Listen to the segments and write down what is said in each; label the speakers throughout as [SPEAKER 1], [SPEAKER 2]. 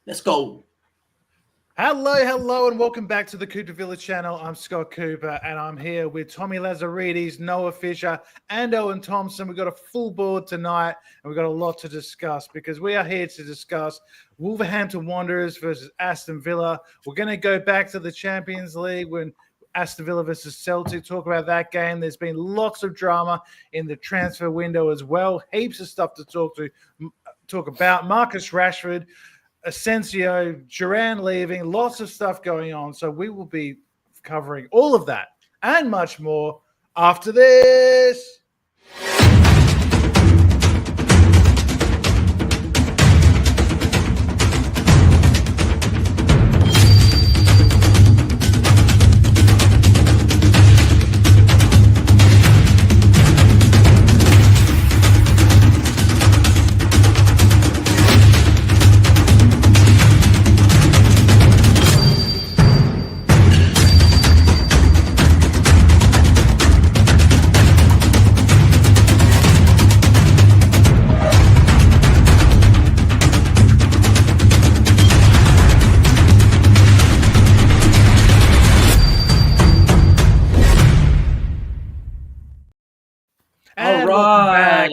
[SPEAKER 1] Let's go.
[SPEAKER 2] Hello, and welcome back to the Cooper Village channel. I'm Scott Cooper, and I'm here with Tommy Lazarides, Noah Fisher, and Owen Thompson. We've got a full board tonight, and we've got a lot to discuss because we are here to discuss Wolverhampton Wanderers versus Aston Villa. We're going to go back to the Champions League when Aston Villa versus Celtic, talk about that game. There's been lots of drama in the transfer window as well. Heaps of stuff to talk about. Marcus Rashford, Asensio, Duran leaving, lots of stuff going on. So we will be covering all of that and much more after this.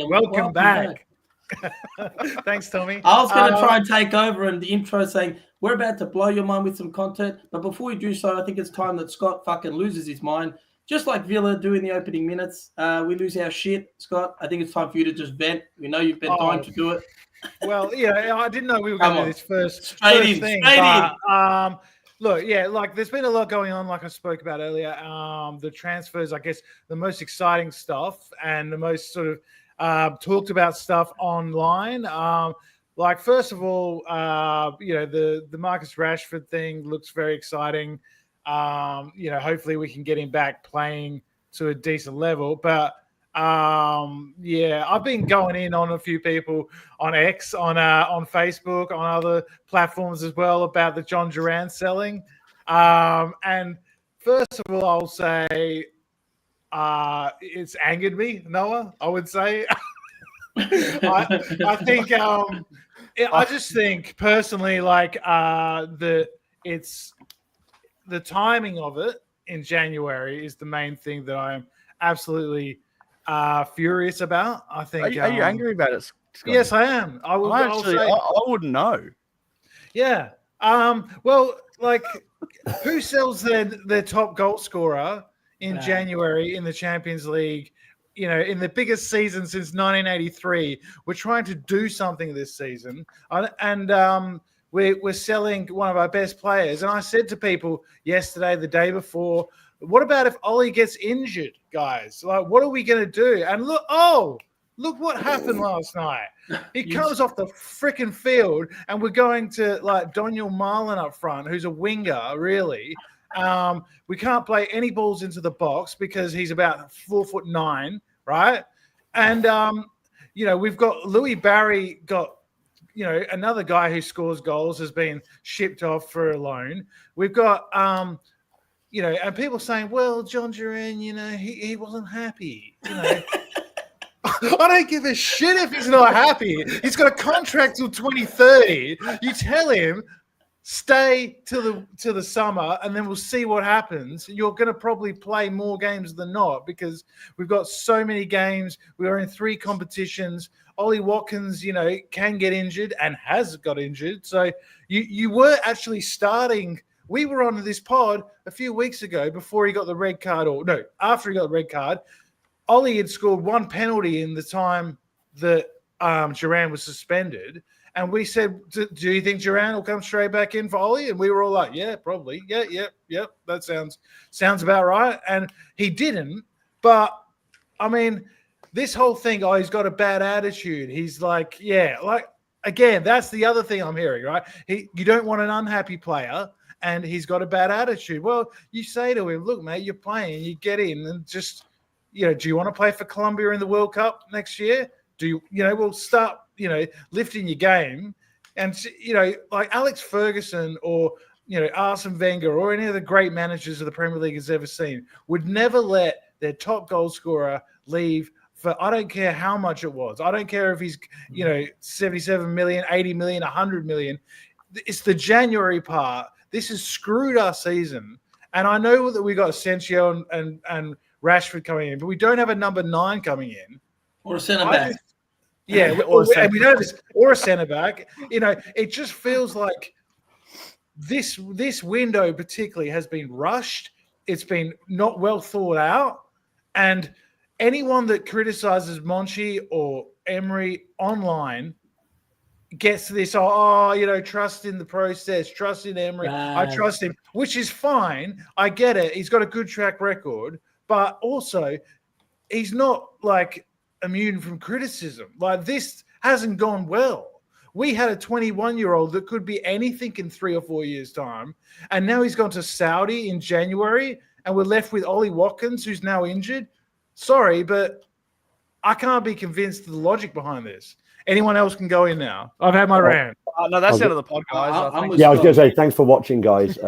[SPEAKER 2] Welcome back. Thanks, Tommy.
[SPEAKER 1] I was going to try and take over in the intro saying, we're about to blow your mind with some content. But before we do so, I think it's time that Scott fucking loses his mind. Just like Villa do in the opening minutes. We lose our shit, Scott. I think it's time for you to just vent. We know you've been dying to do it.
[SPEAKER 2] Well, yeah, I didn't know we were going to do this first thing. Look, yeah, like there's been a lot going on, like I spoke about earlier. The transfers, I guess, the most exciting stuff and the most sort of talked about stuff online. Like, first of all, the Marcus Rashford thing looks very exciting. Hopefully we can get him back playing to a decent level. But I've been going in on a few people on X, on Facebook, on other platforms as well about the John Duran selling. And first of all, I'll say it's angered me, Noah, I would say. I think I just think personally, like the timing of it in January is the main thing that I'm absolutely furious about. I think.
[SPEAKER 3] Are you angry about it, Scott?
[SPEAKER 2] Yes, I am. I
[SPEAKER 3] wouldn't know.
[SPEAKER 2] Yeah. Well, like, who sells their top goal scorer in January in the Champions League? You know, in the biggest season since 1983. We're trying to do something this season, and we're selling one of our best players. And I said to people yesterday, the day before, what about if Ollie gets injured, guys? Like, what are we going to do? And look what happened last night. He comes off the freaking field, and we're going to, like, Daniel Marlin up front, who's a winger, really. We can't play any balls into the box because he's about 4'9", right? And, we've got Louis Barry another guy who scores goals has been shipped off for a loan. We've got, and people saying, well, John Duran, he wasn't happy. I don't give a shit if he's not happy. He's got a contract till 2030. You tell him, stay till the summer, and then we'll see what happens. You're going to probably play more games than not because we've got so many games. We are in 3 competitions. Ollie Watkins, can get injured and has got injured. So you were actually starting. We were on this pod a few weeks ago before he got the red card, after he got the red card. Ollie had scored 1 penalty in the time that Duran was suspended. And we said, do you think Duran will come straight back in for Ollie? And we were all like, yeah, probably. Yeah. That sounds about right. And he didn't. But, I mean, this whole thing, he's got a bad attitude. He's like, again, that's the other thing I'm hearing, right? You don't want an unhappy player, and he's got a bad attitude. Well, you say to him, look, mate, you're playing. You get in and just, do you want to play for Colombia in the World Cup next year? We'll start, lifting your game. And, like Alex Ferguson or, Arsene Wenger or any of the great managers of the Premier League has ever seen would never let their top goal scorer leave for, I don't care how much it was. I don't care if he's, 77 million, 80 million, 100 million. it's the January part. This has screwed our season. And I know that we got Asensio and Rashford coming in, but we don't have a number 9 coming in.
[SPEAKER 1] Or a centre back.
[SPEAKER 2] And we don't or a centre back. It just feels like this window particularly has been rushed. It's been not well thought out. And anyone that criticizes Monchi or Emery online gets to this, trust in the process, trust in Emery. I trust him, which is fine. I get it. He's got a good track record, but also he's not like immune from criticism. Like, this hasn't gone well. We had a 21-year-old that could be anything in 3 or 4 years' time, and now he's gone to Saudi in January, and we're left with Ollie Watkins, who's now injured. Sorry, but I can't be convinced of the logic behind this. Anyone else can go in now. I've had my rant.
[SPEAKER 3] No, that's the end of the pod, guys.
[SPEAKER 4] I was going to say, thanks for watching, guys.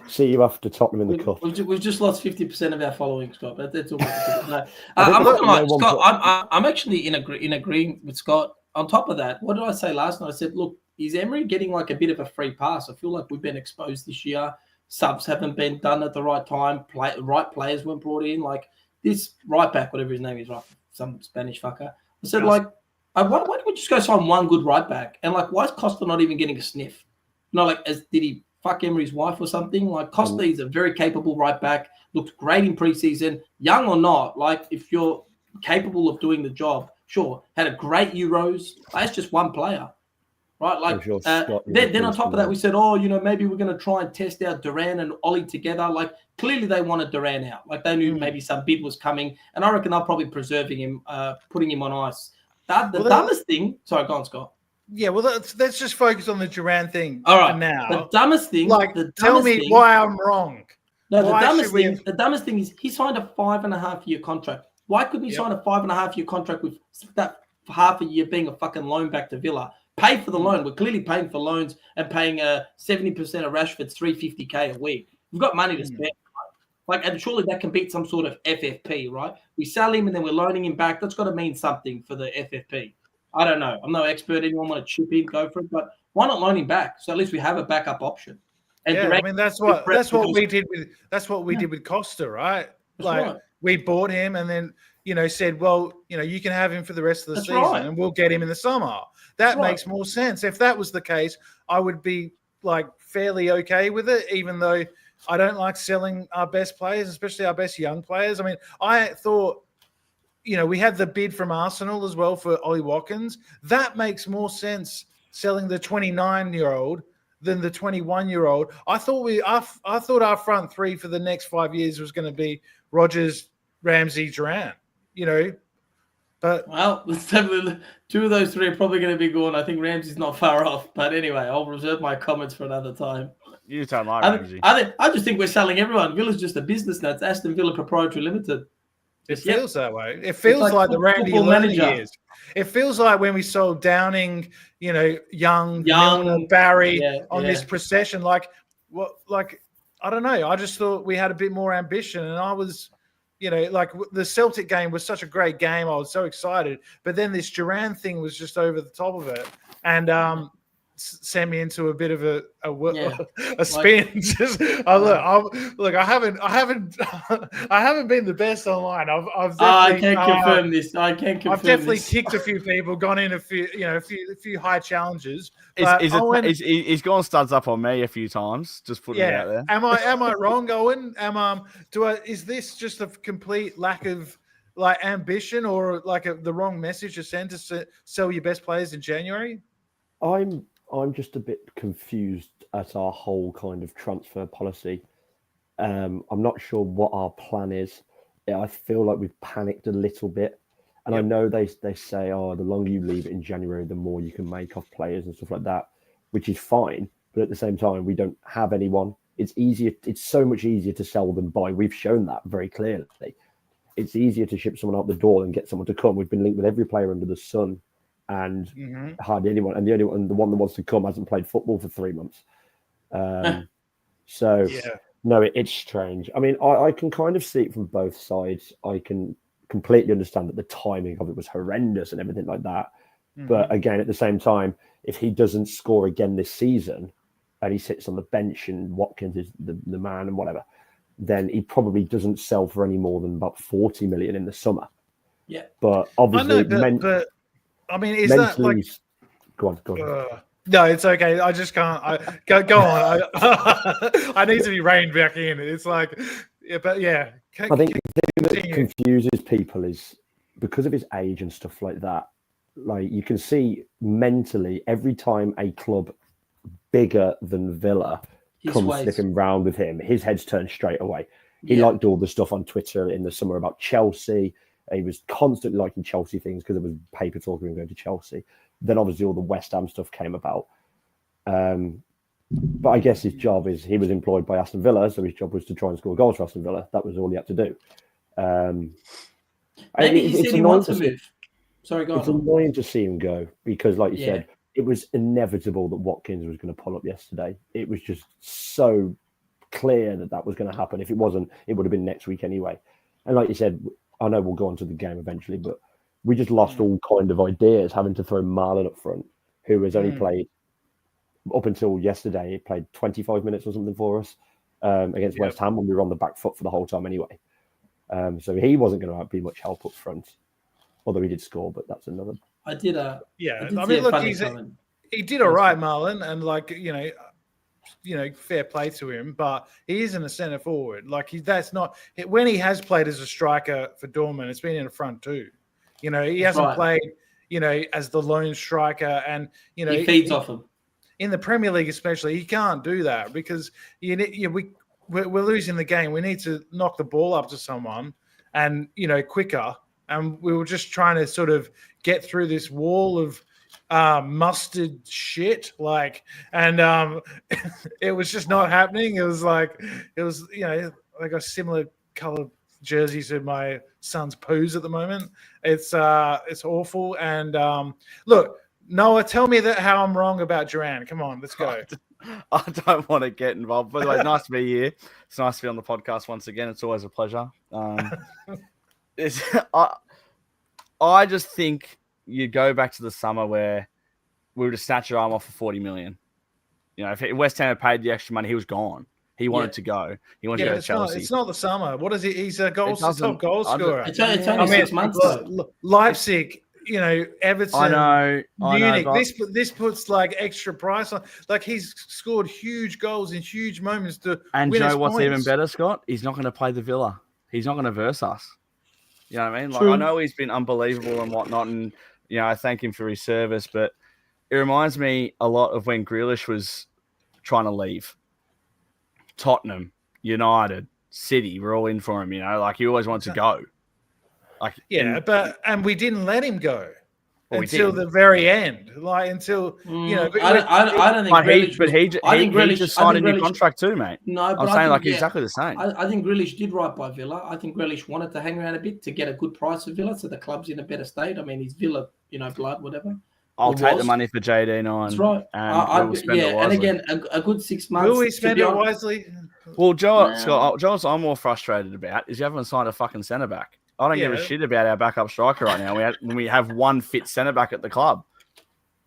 [SPEAKER 4] See you after Tottenham in the cup.
[SPEAKER 1] We've just lost 50% of our following, Scott. That's all. No. I'm not gonna lie, Scott. I'm actually in agreeing with Scott. On top of that, what did I say last night? I said, look, is Emery getting like a bit of a free pass? I feel like we've been exposed this year. Subs haven't been done at the right time. Right players weren't brought in. Like this right back, whatever his name is, right? Some Spanish fucker. I said, why don't we just go sign one good right back? And like, why is Costa not even getting a sniff? Did he fuck Emery's wife or something? Like, Costa is a very capable right back. Looked great in preseason, young or not. Like, if you're capable of doing the job, sure. Had a great Euros. That's just one player, right? Like, then on top of that, we said, maybe we're going to try and test out Duran and Ollie together. Like, clearly they wanted Duran out. Like, they knew maybe some bid was coming, and I reckon they're probably preserving him, putting him on ice. The dumbest thing. Sorry, go on, Scott.
[SPEAKER 2] Yeah, well, let's just focus on the Duran thing
[SPEAKER 1] for
[SPEAKER 2] now.
[SPEAKER 1] The dumbest thing.
[SPEAKER 2] Tell me why I'm wrong.
[SPEAKER 1] No, the dumbest thing is he signed a 5.5-year contract. Why couldn't he sign a 5.5-year contract with that for half a year being a fucking loan back to Villa? Pay for the loan. We're clearly paying for loans and paying 70% of Rashford's $350K a week. We've got money to spend. And surely that can beat some sort of FFP, right? We sell him and then we're loaning him back. That's got to mean something for the FFP. I don't know. I'm no expert. Anyone want to chip in, go for it. But why not loan him back? So at least we have a backup option. And
[SPEAKER 2] that's what we did with Costa, right? We bought him and then said, well, you can have him for the rest of the season and we'll get him in the summer. That makes more sense. If that was the case, I would be fairly okay with it, even though I don't like selling our best players, especially our best young players. I mean, I thought, we had the bid from Arsenal as well for Ollie Watkins. That makes more sense selling the 29-year-old than the 21-year-old. I thought our front three for the next 5 years was going to be Rodgers, Ramsey, Duran. But
[SPEAKER 1] two of those three are probably going to be gone. I think Ramsey's not far off. But anyway, I'll reserve my comments for another time.
[SPEAKER 3] You don't like Ramsey.
[SPEAKER 1] I just think we're selling everyone. Villa's just a business now. It's Aston Villa Proprietary Limited.
[SPEAKER 2] It feels that way. It feels like the Randy Lerner years. It feels like when we sold Downing, Young, Milner, Barry on this procession. I don't know. I just thought we had a bit more ambition, and I was, the Celtic game was such a great game. I was so excited, but then this Duran thing was just over the top of it, and sent me into a bit of a spin. I haven't been the best online.
[SPEAKER 1] I can't confirm this. I can't confirm.
[SPEAKER 2] I've definitely kicked a few people, gone in a few high challenges.
[SPEAKER 3] He's gone studs up on me a few times. Just putting it out there.
[SPEAKER 2] Am I wrong, Owen? Is this just a complete lack of ambition, or the wrong message to send to sell your best players in January?
[SPEAKER 4] I'm just a bit confused at our whole kind of transfer policy. I'm not sure what our plan is. I feel like we've panicked a little bit. And I know they say, the longer you leave it in January, the more you can make off players and stuff like that, which is fine. But at the same time, we don't have anyone. It's easier. It's so much easier to sell than buy. We've shown that very clearly. It's easier to ship someone out the door than get someone to come. We've been linked with every player under the sun. And hardly anyone, and the one that wants to come hasn't played football for 3 months. No, it's strange. I mean, I can kind of see it from both sides. I can completely understand that the timing of it was horrendous and everything like that. But again, at the same time, if he doesn't score again this season and he sits on the bench and Watkins is the man and whatever, then he probably doesn't sell for any more than about 40 million in the summer.
[SPEAKER 1] Yeah.
[SPEAKER 4] But obviously,
[SPEAKER 2] but I mean, is that like...
[SPEAKER 4] Go on.
[SPEAKER 2] No, it's okay. I just can't. Go on. I need to be reined back in. It's like, I think
[SPEAKER 4] the thing that confuses people is because of his age and stuff like that. Like you can see mentally, every time a club bigger than Villa comes sniffing round with him, his head's turned straight away. He liked all the stuff on Twitter in the summer about Chelsea. He was constantly liking Chelsea things because there was paper talk of him going to Chelsea. Then obviously all the West Ham stuff came about. But I guess his job is he was employed by Aston Villa, so his job was to try and score goals for Aston Villa. That was all he had to do.
[SPEAKER 1] Maybe he said he wants to move. Sorry, go on.
[SPEAKER 4] It's annoying to see him go because, like you said, it was inevitable that Watkins was going to pull up yesterday. It was just so clear that was going to happen. If it wasn't, it would have been next week anyway. And like you said, I know we'll go on to the game eventually, but we just lost all kind of ideas having to throw Marlon up front, who has only played up until yesterday. He played 25 minutes or something for us against West Ham when we were on the back foot for the whole time anyway. So he wasn't going to be much help up front, although he did score, but that's another.
[SPEAKER 2] I mean, look, he did all right, Marlon, and like fair play to him, but he isn't a centre forward. Like that's not when he has played as a striker for Dortmund. It's been in the front too. He hasn't played, as the lone striker, and
[SPEAKER 1] he feeds off him
[SPEAKER 2] in the Premier League, especially. He can't do that because we're losing the game. We need to knock the ball up to someone, and quicker. And we were just trying to sort of get through this wall of mustard shit, and it was just not happening. It was like like a similar color jersey to my son's poos at the moment. It's awful. And look, Noah, tell me how I'm wrong about Duran. Come on, let's go.
[SPEAKER 3] I don't want to get involved. By the way, nice to be here. It's nice to be on the podcast once again. It's always a pleasure. I just think you go back to the summer where we would have snatched your arm off for 40 million. If West Ham had paid the extra money, he was gone. He wanted to go. He wanted to go to Chelsea.
[SPEAKER 2] It's not the summer. What is he? He's a top goal scorer.
[SPEAKER 1] It's only 6 months.
[SPEAKER 2] Leipzig, Everton,
[SPEAKER 3] I know.
[SPEAKER 2] Munich. This puts like extra price on. Like he's scored huge goals in huge moments to
[SPEAKER 3] and
[SPEAKER 2] win
[SPEAKER 3] Joe,
[SPEAKER 2] us
[SPEAKER 3] what's
[SPEAKER 2] points.
[SPEAKER 3] even better, Scott? He's not going to play the Villa. He's not going to verse us. You know what I mean?
[SPEAKER 1] True.
[SPEAKER 3] I know he's been unbelievable and whatnot, and I thank him for his service, but it reminds me a lot of when Grealish was trying to leave. Tottenham, United, City, we're all in for him. He always wants to go.
[SPEAKER 2] And we didn't let him go
[SPEAKER 3] until
[SPEAKER 2] the very end. I don't think.
[SPEAKER 3] He just signed a new contract too, mate.
[SPEAKER 1] No, but
[SPEAKER 3] I'm saying exactly the same.
[SPEAKER 1] I think Grealish did right by Villa. I think Grealish wanted to hang around a bit to get a good price for Villa, so the club's in a better state. I mean, he's Villa, blood, whatever.
[SPEAKER 3] I'll take the money for JD9.
[SPEAKER 1] That's right. And again, a good 6 months.
[SPEAKER 2] Will we spend it wisely?
[SPEAKER 3] Well, Joel, I'm more frustrated about is you haven't signed a fucking centre back. I don't give a shit about our backup striker right now. We have one fit centre back at the club.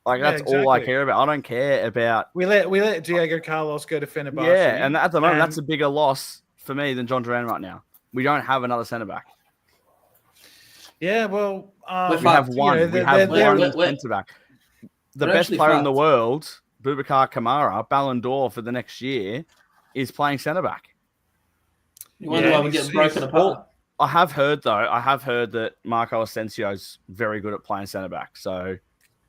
[SPEAKER 3] That's all I care about. I don't care about.
[SPEAKER 2] We let Diego Carlos go to Fenerbahce.
[SPEAKER 3] Yeah, and at the moment that's a bigger loss for me than John Duran right now. We don't have another centre back.
[SPEAKER 2] Yeah, well,
[SPEAKER 3] we have one. We have one centre back. The best player in the world, Boubacar Kamara, Ballon d'Or for the next year, is playing centre back.
[SPEAKER 1] You wonder why we're getting broken apart.
[SPEAKER 3] I have heard that Marco Asensio's very good at playing centre back. So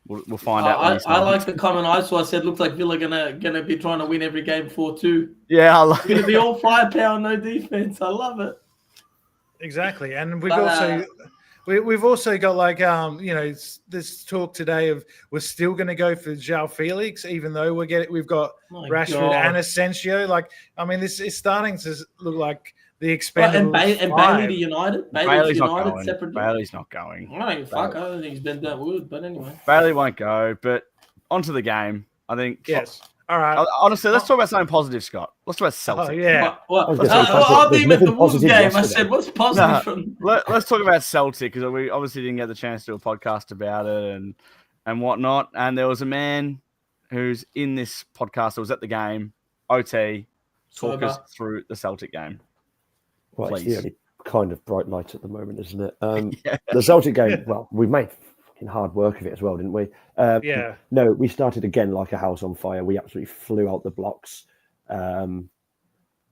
[SPEAKER 3] we'll find out.
[SPEAKER 1] I like the comment I saw. I said, looks like Villa gonna be trying to win every game 4-2.
[SPEAKER 3] Yeah, I love
[SPEAKER 1] it. Gonna be all firepower, no defense. I love it.
[SPEAKER 2] Exactly, and we've also got this talk today of we're still going to go for João Felix, even though we've got Rashford and Asensio. This is starting to look like the expendable.
[SPEAKER 1] And Bailey to United.
[SPEAKER 3] Bailey's not going. Separately. Bailey's not going.
[SPEAKER 1] I don't think he's been that good, but anyway.
[SPEAKER 3] Bailey won't go. But onto the game, I think.
[SPEAKER 2] Yes. All right.
[SPEAKER 3] Honestly, let's talk about something positive, Scott. Let's talk about Celtic.
[SPEAKER 2] Oh, yeah.
[SPEAKER 1] I'll be with the Wolves game. Yesterday. I said, what's positive from...
[SPEAKER 3] Let's talk about Celtic, because we obviously didn't get the chance to do a podcast about it. And and whatnot. And there was a man who's in this podcast that was at the game, OT, talk us through the Celtic game.
[SPEAKER 4] Well,
[SPEAKER 3] Please.
[SPEAKER 4] it's the only kind of bright light at the moment, isn't it?
[SPEAKER 3] Yeah.
[SPEAKER 4] The Celtic game, well, we made fucking hard work of it as well, didn't we?
[SPEAKER 2] Yeah.
[SPEAKER 4] No, we started again like a house on fire. We absolutely flew out the blocks. And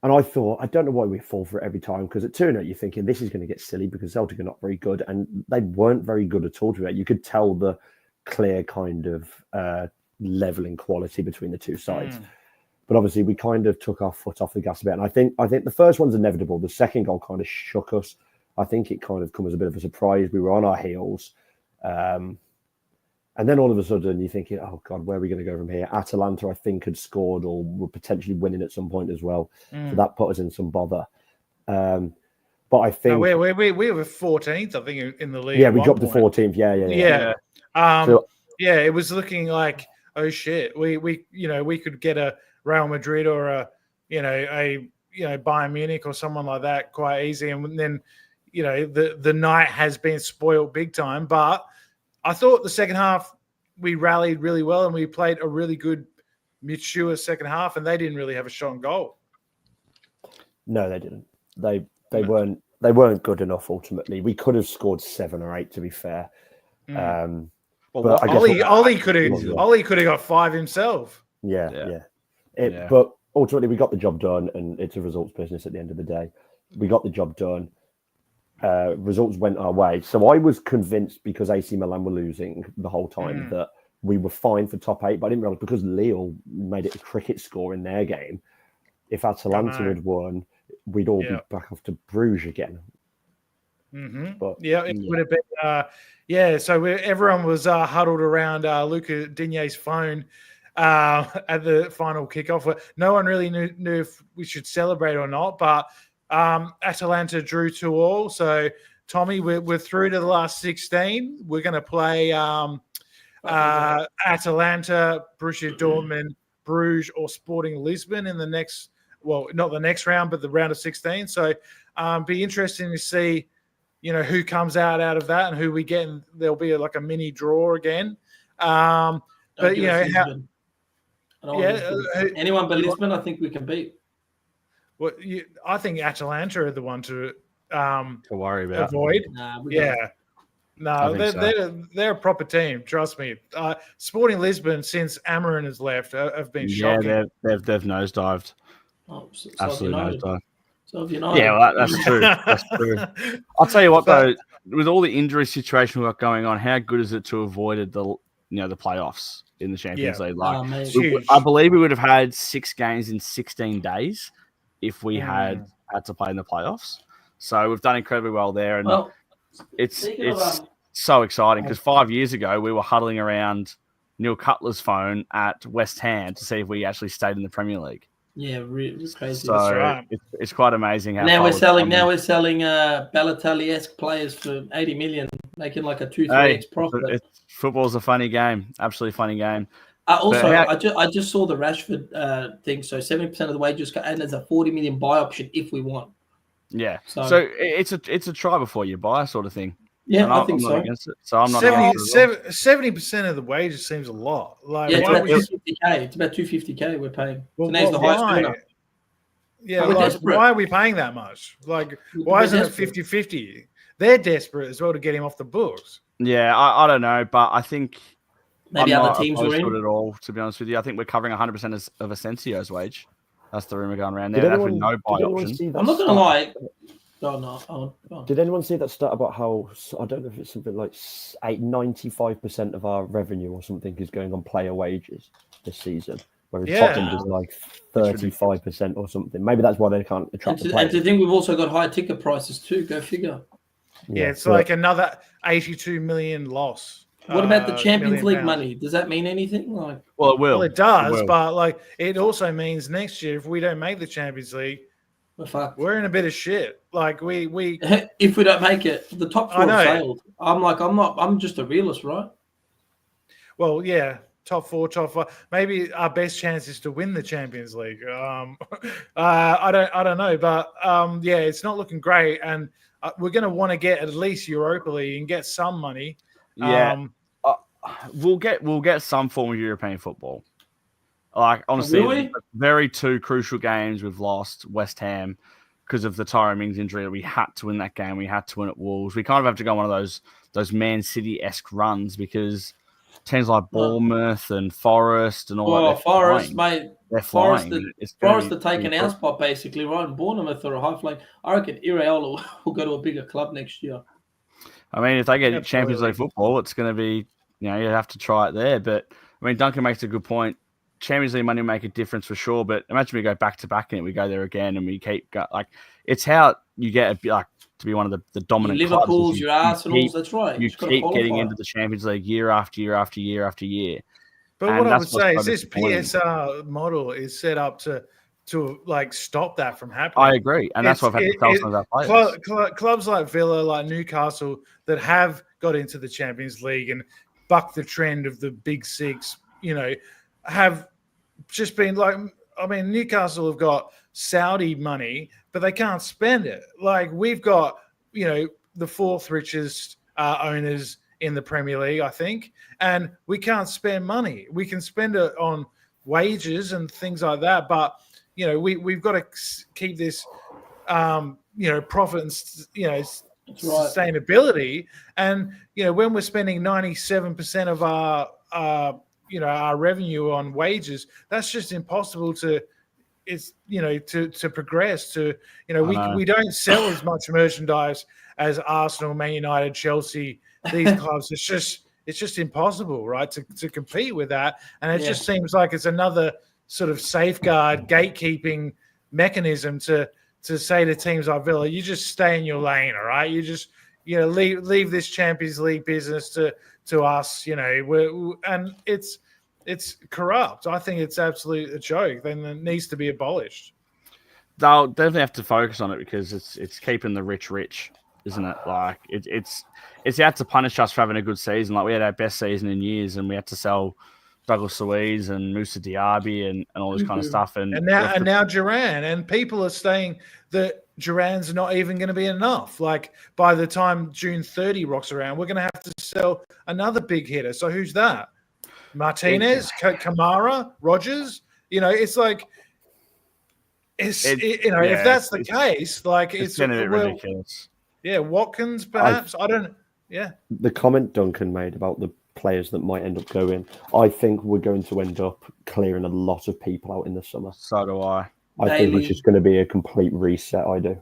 [SPEAKER 4] I thought, I don't know why we fall for it every time, because at 2-0 you're thinking this is going to get silly because Celtic are not very good, and they weren't very good at all to it. You could tell the clear kind of leveling quality between the two sides. But obviously we kind of took our foot off the gas a bit. And I think the first one's inevitable. The second goal kind of shook us. I think it kind of come as a bit of a surprise. We were on our heels. And then all of a sudden you're thinking, oh God, where are we going to go from here? Atalanta, I think, had scored or were potentially winning at some point as well. So that put us in some bother. But I think...
[SPEAKER 2] No, we were 14th, I think, in the league.
[SPEAKER 4] Yeah, we dropped to 14th. Yeah.
[SPEAKER 2] It was looking like, oh shit, we could get a Real Madrid or a Bayern Munich or someone like that quite easy, and then the night has been spoiled big time. But I thought the second half we rallied really well and we played a really good, mature second half, and they didn't really have a shot on goal.
[SPEAKER 4] No, they didn't. They weren't good enough. Ultimately, we could have scored 7 or 8. To be fair,
[SPEAKER 2] but Ollie could have got 5 himself.
[SPEAKER 4] But ultimately, we got the job done, and it's a results business at the end of the day. We got the job done. Results went our way. So I was convinced, because AC Milan were losing the whole time, that we were fine for top 8. But I didn't realize, because Lille made it a cricket score in their game, if Atalanta had won, we'd all be back off to Bruges again.
[SPEAKER 2] But it would have been. So everyone was huddled around Luca Digne's phone at the final kickoff. No one really knew if we should celebrate or not, but Atalanta drew 2-2. So, Tommy, we're through to the last 16. We're going to play Atalanta, Borussia Dortmund, Bruges, or Sporting Lisbon in the next, well, not the next round, but the round of 16. So, be interesting to see, who comes out of that and who we get. And there'll be like a mini anyone
[SPEAKER 1] but Lisbon, I think we can beat.
[SPEAKER 2] Well, I think Atalanta are the one to
[SPEAKER 3] worry about.
[SPEAKER 2] Avoid. They're a proper team. Trust me. Sporting Lisbon, since Amarin has left, have been shocking.
[SPEAKER 3] Yeah, they've nosedived. Absolutely nosedived.
[SPEAKER 1] So
[SPEAKER 3] yeah, well, that's true. That's true. I'll tell you what, though, with all the injury situation we've got going on, how good is it to have avoided the playoffs in the Champions League? I believe we would have had 6 games in 16 days if we had to play in the playoffs. So we've done incredibly well there, and it's so exciting because 5 years ago we were huddling around Neil Cutler's phone at West Ham to see if we actually stayed in the Premier League.
[SPEAKER 1] Yeah, it's crazy.
[SPEAKER 3] So it's quite amazing how
[SPEAKER 1] now we're selling Balotelli-esque players for 80 million, making like a 2-3x profit.
[SPEAKER 3] Football's a funny game, absolutely funny game.
[SPEAKER 1] I just saw the Rashford thing. So 70% of the wages got, and there's a 40 million buy option if we want.
[SPEAKER 3] Yeah, so it's a try before you buy sort of thing.
[SPEAKER 1] Yeah, I think so.
[SPEAKER 3] Against it, so I'm not
[SPEAKER 2] 70% of the wages seems a lot.
[SPEAKER 1] It's about 250k. It's about 250k we're paying.
[SPEAKER 2] Well,
[SPEAKER 1] the highest winner.
[SPEAKER 2] Yeah, why are we paying that much? Like, why isn't it 50-50? They're desperate as well to get him off the books.
[SPEAKER 3] Yeah, I don't know, but I think
[SPEAKER 1] maybe other teams are in
[SPEAKER 3] it all. To be honest with you, I think we're covering 100% of Asensio's wage. That's the rumor going around there. With no buy option.
[SPEAKER 1] I'm not gonna lie.
[SPEAKER 4] Did anyone see that stat about how, I don't know if it's something like 95% of our revenue or something is going on player wages this season, whereas Tottenham is like 35% or something. Maybe that's why they can't attract the players.
[SPEAKER 1] And to think we've also got high ticket prices too. Go figure.
[SPEAKER 2] Yeah, it's like another 82 million loss.
[SPEAKER 1] What about the Champions League money? Does that mean anything? Well,
[SPEAKER 3] it will.
[SPEAKER 2] Well, it does, but it also means next year if we don't make the Champions League, we're in a bit of shit. Like we
[SPEAKER 1] if we don't make it, the top 4 failed. I'm just a realist, right?
[SPEAKER 2] Well, yeah, top 4, top 5. Maybe our best chance is to win the Champions League. I don't know, but it's not looking great, and we're going to want to get at least Europa League and get some money.
[SPEAKER 3] Yeah. we'll get some form of European football. Like honestly,
[SPEAKER 1] Will we?
[SPEAKER 3] very two crucial games we've lost. West Ham because of the Tyrone Mings injury. We had to win that game. We had to win at Wolves. We kind of have to go on one of those Man City-esque runs because teams like Bournemouth and Forest and all that.
[SPEAKER 1] Forest, mate.
[SPEAKER 3] They're
[SPEAKER 1] Forest,
[SPEAKER 3] flying.
[SPEAKER 1] Forest are taking our spot basically, right? And Bournemouth are a high flank. I reckon Iraola will go to a bigger club next year.
[SPEAKER 3] I mean, if they get Champions League football, it's going to be, you have to try it there. But I mean, Duncan makes a good point. Champions League money will make a difference for sure. But imagine we go back to back and we go there again and we keep it's how you get to be one of the dominant
[SPEAKER 1] your Liverpools,
[SPEAKER 3] clubs.
[SPEAKER 1] your Arsenals, that's right.
[SPEAKER 3] You keep getting into the Champions League year after year after year after year.
[SPEAKER 2] But what I would say is this PSR model is set up to stop that from happening.
[SPEAKER 3] I agree, and that's what I've had to tell some of our players.
[SPEAKER 2] Clubs like Villa, like Newcastle, that have got into the Champions League and bucked the trend of the Big Six, have just been Newcastle have got Saudi money, but they can't spend it. Like we've got, the fourth richest owners in the Premier League, I think, and we can't spend money. We can spend it on wages and things like that, but we've got to keep this, profit and sustainability. And when we're spending 97% of our revenue on wages, that's just impossible to progress. We don't sell as much merchandise as Arsenal, Man United, Chelsea, these clubs. It's just impossible, right, to compete with that. And it just seems like it's another sort of safeguard, gatekeeping mechanism to say to teams like Villa, you just stay in your lane, all right? You just leave this Champions League business to us, and it's corrupt. I think it's absolutely a joke. Then it needs to be abolished.
[SPEAKER 3] They'll definitely have to focus on it because it's keeping the rich, isn't it? Like it's out to punish us for having a good season. Like we had our best season in years, and we had to sell Douglas Luiz and Moussa Diaby and all this kind of stuff. And
[SPEAKER 2] now Duran, and people are saying that Duran's not even going to be enough. Like by the time June 30 rocks around, we're going to have to sell another big hitter. So who's that? Martinez, Kamara, Rogers. It's like if that's the case, like it's
[SPEAKER 3] been a bit ridiculous.
[SPEAKER 2] Yeah, Watkins perhaps. I don't. Yeah.
[SPEAKER 4] The comment Duncan made about the players that might end up going, I think we're going to end up clearing a lot of people out in the summer.
[SPEAKER 3] So do I.
[SPEAKER 4] I think it's just going to be a complete reset. I do.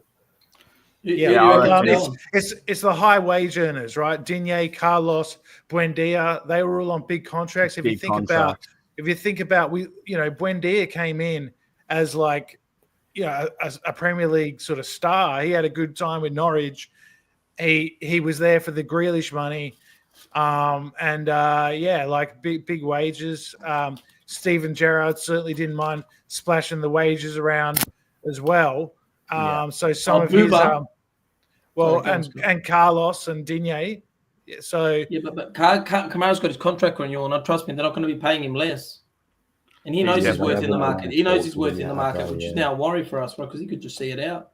[SPEAKER 2] It's the high wage earners, right? Digne, Carlos, Buendia, they were all on big contracts. If you think about, Buendia came in as as a Premier League sort of star. He had a good time with Norwich. He was there for the Grealish money, big wages. Steven Gerrard certainly didn't mind splashing the wages around as well. So some of his and Carlos and Digne. So
[SPEAKER 1] but Kamara's got his contract renewal, and trust me, they're not going to be paying him less. And he knows his worth in the market. He knows his worth in the market, which is now a worry for us, right? Because he could just see it out.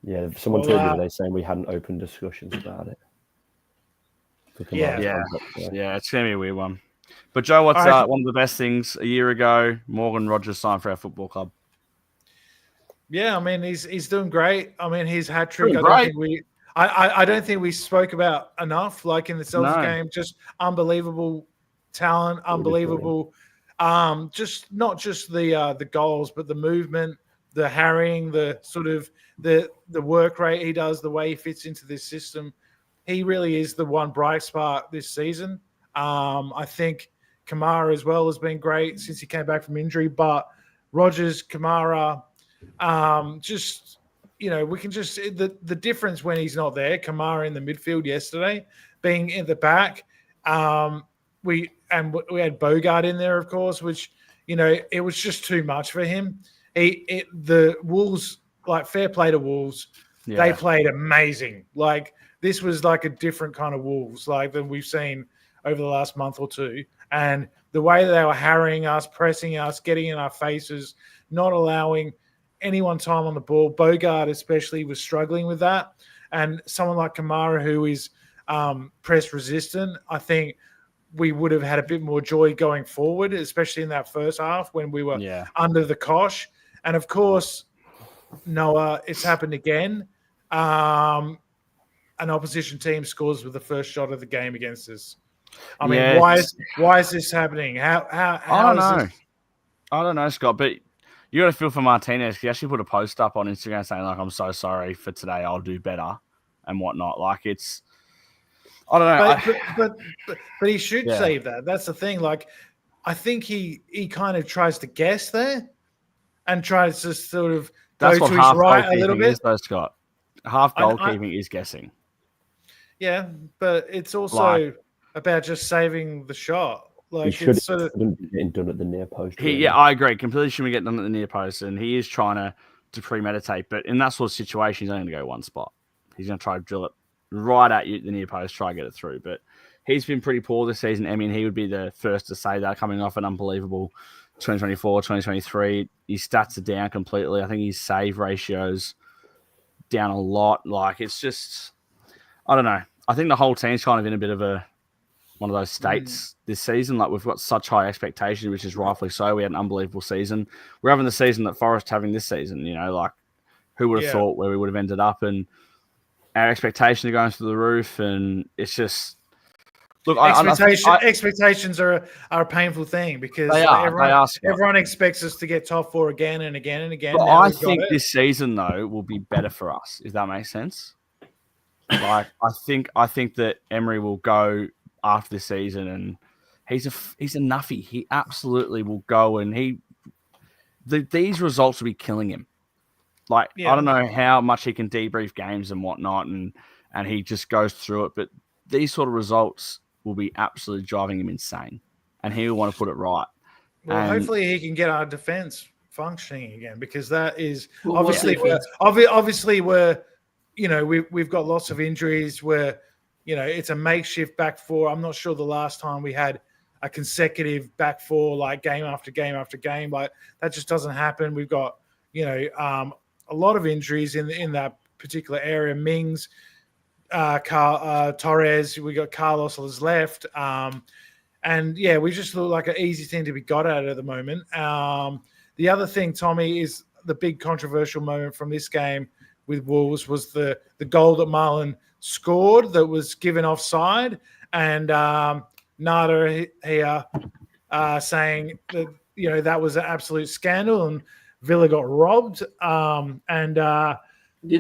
[SPEAKER 4] Yeah, someone told me today saying we hadn't opened discussions about it.
[SPEAKER 3] Yeah, it's going to be a weird one. But Joe, what's one of the best things a year ago? Morgan Rogers signed for our football club.
[SPEAKER 2] Yeah, I mean he's doing great. I mean his hat trick. I don't think we spoke about enough. Like in the Celtics game, just unbelievable talent, unbelievable. Just not just the goals, but the movement, the harrying, the sort of the work rate he does, the way he fits into this system. He really is the one bright spark this season. I think Kamara as well has been great since he came back from injury, but Rogers, Kamara, we can just the difference when he's not there. Kamara in the midfield yesterday, being in the back. We had Bogart in there, of course, which it was just too much for him. The Wolves, like fair play to Wolves, they played amazing. Like this was like a different kind of Wolves, like than we've seen over the last month or two. And the way that they were harrying us, pressing us, getting in our faces, not allowing anyone time on the ball. Bogart especially was struggling with that. And someone like Kamara, who is press resistant, I think we would have had a bit more joy going forward, especially in that first half when we were under the cosh. And of course, Noah, it's happened again. An opposition team scores with the first shot of the game against us. I mean, why is this happening? How
[SPEAKER 3] I don't know.
[SPEAKER 2] This...
[SPEAKER 3] I don't know, Scott, but you got to feel for Martinez. He actually put a post up on Instagram saying, like, I'm so sorry for today. I'll do better and whatnot. Like, it's, I don't know.
[SPEAKER 2] But he should save that. That's the thing. Like, I think he kind of tries to guess there and tries to sort of go to his right a little bit.
[SPEAKER 3] Is, though, Scott. Half goalkeeping is guessing.
[SPEAKER 2] Yeah, but it's also about just saving the shot. Like,
[SPEAKER 4] should sort of be getting done at the near post.
[SPEAKER 3] I agree. Completely shouldn't be getting done at the near post, and he is trying to premeditate. But in that sort of situation, he's only going to go one spot. He's going to try to drill it right at you at the near post, try to get it through. But he's been pretty poor this season. I mean, he would be the first to say that, coming off an unbelievable 2024, 2023. His stats are down completely. I think his save ratio's down a lot. Like, it's just, I don't know. I think the whole team's kind of in a bit of one of those states this season. Like, we've got such high expectations, which is rightfully so. We had an unbelievable season. We're having the season that Forest having this season, like, who would have thought where we would have ended up, and our expectations are going through the roof, and it's just, look,
[SPEAKER 2] expectations are a painful thing because everyone expects us to get top four again and again and again.
[SPEAKER 3] But I think this season, though, will be better for us, if that makes sense. Like, I think that Emery will go after this season, and he's a nuffy. He absolutely will go, and these results will be killing him. Like, I don't know how much he can debrief games and whatnot, and he just goes through it. But these sort of results will be absolutely driving him insane, and he will want to put it right.
[SPEAKER 2] Well, hopefully he can get our defense functioning again, because that is obviously we're, we've got lots of injuries. It's a makeshift back four. I'm not sure the last time we had a consecutive back four, like game after game after game. Like, that just doesn't happen. We've got, a lot of injuries in that particular area. Mings, Torres, we got Carlos is left. We just look like an easy thing to be got at the moment. The other thing, Tommy, is the big controversial moment from this game with Wolves was the goal that Marlon scored that was given offside, and Nada here saying that that was an absolute scandal and Villa got robbed.
[SPEAKER 1] Did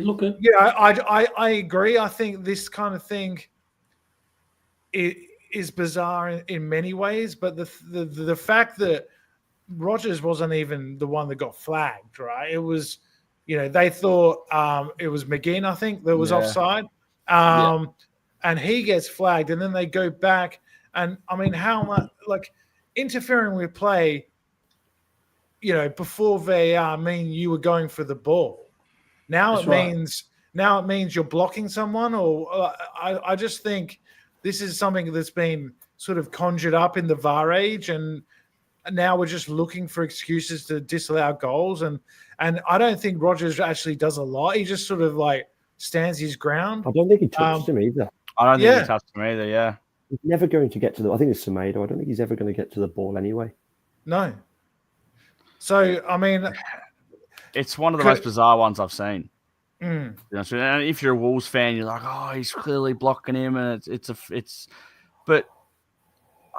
[SPEAKER 1] look at
[SPEAKER 2] I agree. I think this kind of thing is bizarre in many ways, but the fact that Rodgers wasn't even the one that got flagged, right? It was, they thought it was McGinn, I think, that was offside. And he gets flagged, and then they go back. And I mean, how much, like, interfering with play, before VAR mean you were going for the ball. Now it means you're blocking someone, or I just think this is something that's been sort of conjured up in the VAR age, and now we're just looking for excuses to disallow goals. And I don't think Rodgers actually does a lot. He just sort of like stands his ground.
[SPEAKER 4] I don't think he touched him either.
[SPEAKER 3] I don't think he touched him either, yeah.
[SPEAKER 4] He's never going to get to I think it's Semedo. I don't think he's ever going to get to the ball anyway.
[SPEAKER 2] No. So, I mean,
[SPEAKER 3] it's one of the most bizarre ones I've seen.
[SPEAKER 2] Mm.
[SPEAKER 3] And if you're a Wolves fan, you're like, oh, he's clearly blocking him, and but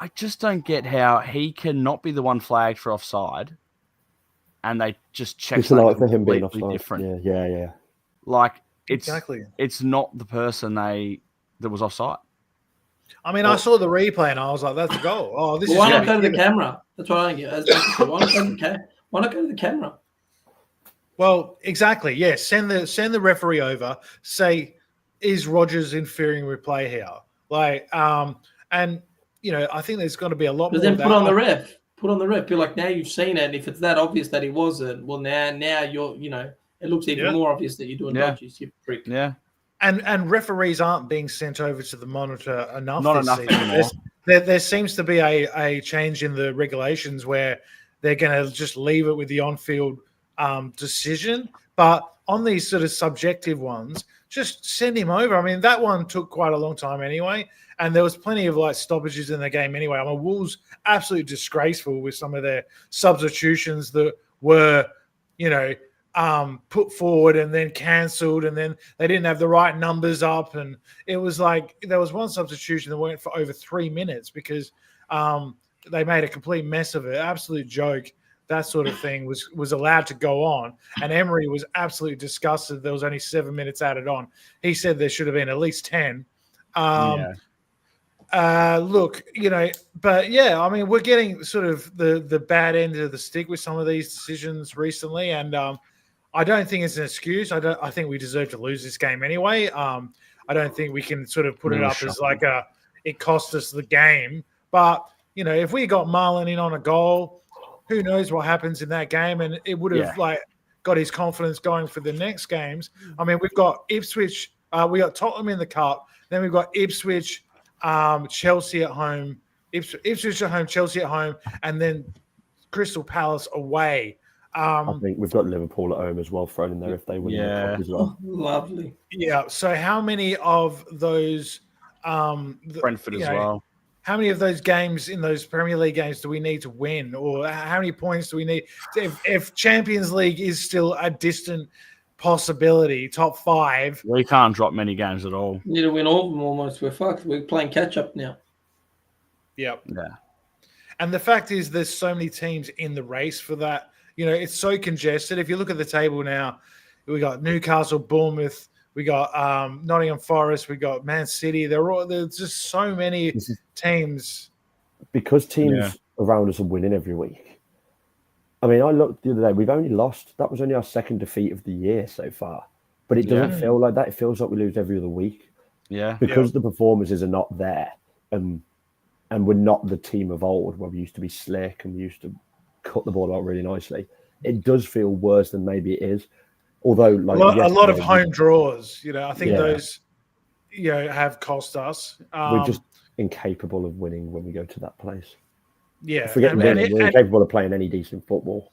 [SPEAKER 3] I just don't get how he cannot be the one flagged for offside, and they just check something
[SPEAKER 4] for him being offside.
[SPEAKER 3] Different.
[SPEAKER 4] Yeah.
[SPEAKER 3] Like, it's not the person that was offside.
[SPEAKER 2] I mean, I saw the replay and I was like, "That's a goal." Oh, this is
[SPEAKER 1] why not go to the camera? That's what I don't get. Why not go to the camera?
[SPEAKER 2] Well, exactly. Yeah, send the referee over. Say, is Rodgers interfering with play here? Like, and I think there's going to be a lot more.
[SPEAKER 1] But then put on the ref. Put on the ref. Be like, now you've seen it. And if it's that obvious that he wasn't, well, now you're, it looks even more obvious that you're doing dodges. You freak.
[SPEAKER 3] Yeah.
[SPEAKER 2] And referees aren't being sent over to the monitor enough.
[SPEAKER 3] Not enough anymore.
[SPEAKER 2] There seems to be a change in the regulations where they're going to just leave it with the on-field decision. But on these sort of subjective ones, just send him over. I mean, that one took quite a long time anyway, and there was plenty of like stoppages in the game anyway. I mean, Wolves absolutely disgraceful with some of their substitutions that were, put forward and then cancelled, and then they didn't have the right numbers up, and it was like there was one substitution that went for over 3 minutes because they made a complete mess of it. Absolute joke. That sort of thing was allowed to go on, and Emery was absolutely disgusted. There was only 7 minutes added on. He said there should have been at least 10. Look, but yeah, I mean, we're getting sort of the bad end of the stick with some of these decisions recently, and I don't think it's an excuse. I think we deserve to lose this game anyway. I don't think we can sort of put it up as like it cost us the game. But if we got Marlon in on a goal, who knows what happens in that game, and it would have got his confidence going for the next games. I mean, we've got Ipswich, we got Tottenham in the cup, then we've got Ipswich, Chelsea at home, Ipswich at home, Chelsea at home, and then Crystal Palace away.
[SPEAKER 4] I think we've got Liverpool at home as well thrown in there if they win the cup as well.
[SPEAKER 1] Lovely.
[SPEAKER 2] Yeah. So how many of those
[SPEAKER 3] Brentford as well.
[SPEAKER 2] How many of those games in those Premier League games do we need to win, or how many points do we need if Champions League is still a distant possibility, top 5?
[SPEAKER 3] We can't drop many games at all.
[SPEAKER 1] Need to win all of them almost. We're fucked. We're playing catch up now.
[SPEAKER 2] Yep.
[SPEAKER 3] Yeah.
[SPEAKER 2] And the fact is, there's so many teams in the race for that. It's so congested. If you look at the table now, we got Newcastle, Bournemouth, we got Nottingham Forest, we got Man City. There's just so many teams.
[SPEAKER 4] Because teams around us are winning every week. I mean, I looked the other day. We've only lost. That was only our second defeat of the year so far. But it doesn't feel like that. It feels like we lose every other week.
[SPEAKER 3] Yeah.
[SPEAKER 4] Because the performances are not there, and we're not the team of old where we used to be slick and we used to cut the ball out really nicely. It does feel worse than maybe it is. Although, like
[SPEAKER 2] a lot of home draws, I think those, have cost us.
[SPEAKER 4] We're just incapable of winning when we go to that place.
[SPEAKER 2] Yeah,
[SPEAKER 4] we're incapable of playing any decent football.